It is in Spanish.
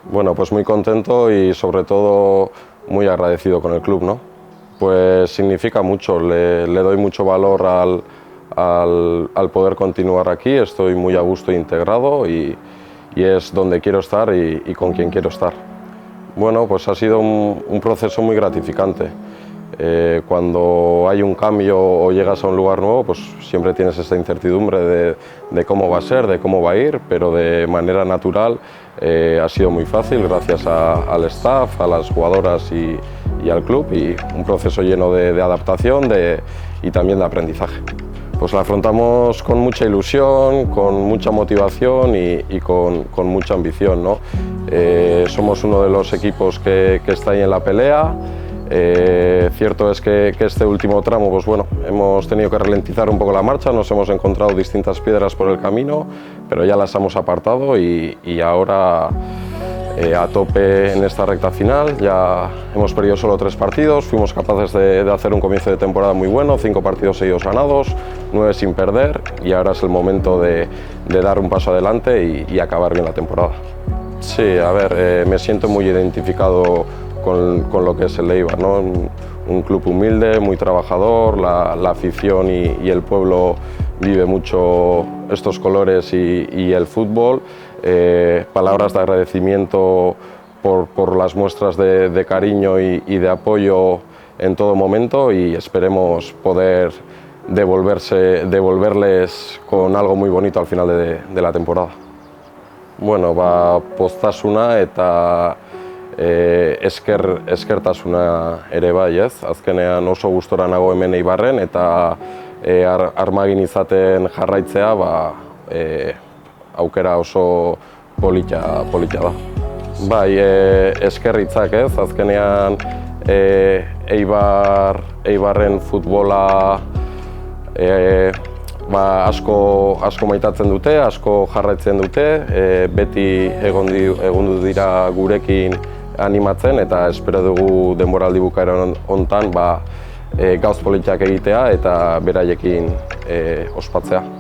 Bueno, pues muy contento y sobre todo muy agradecido con el club, ¿no? Pues significa mucho, le doy mucho valor al poder continuar aquí, estoy muy a gusto e integrado y es donde quiero estar y con quien quiero estar. Bueno, pues ha sido un proceso muy gratificante. Cuando hay un cambio o llegas a un lugar nuevo, pues siempre tienes esa incertidumbre de cómo va a ser, de cómo va a ir, pero de manera natural ha sido muy fácil gracias al staff, a las jugadoras y al club, y un proceso lleno de adaptación y también de aprendizaje. Pues la afrontamos con mucha ilusión, con mucha motivación y con mucha ambición, ¿no? Somos uno de los equipos que está ahí en la pelea. Cierto es que este último tramo, pues bueno, hemos tenido que ralentizar un poco la marcha, nos hemos encontrado distintas piedras por el camino, pero ya las hemos apartado y ahora a tope en esta recta final. Ya hemos perdido solo 3 partidos, fuimos capaces de hacer un comienzo de temporada muy bueno, 5 partidos seguidos ganados, 9 sin perder, y ahora es el momento de dar un paso adelante y acabar bien la temporada. Sí, a ver, me siento muy identificado con lo que es el Eibar, ¿no? Un club humilde, muy trabajador, la afición y el pueblo vive mucho estos colores y el fútbol. Palabras de agradecimiento por las muestras de cariño y de apoyo en todo momento, y esperemos poder devolverles con algo muy bonito al final de la temporada. Bueno, poztasuna eta eskertasuna ere bai, ez? Azkenean oso gustora nago hemen Eibarren, eta armagin izaten jarraitzea aukera oso polita da. Bai, eskerritzak, ez? Azkenean Eibarren futbola asko maitatzen dute, asko jarraitzen dute, beti egon dira gurekin animatzen, eta espero dugu denboraldi bukaera hontan gauz politak egitea eta beraiekin ospatzea.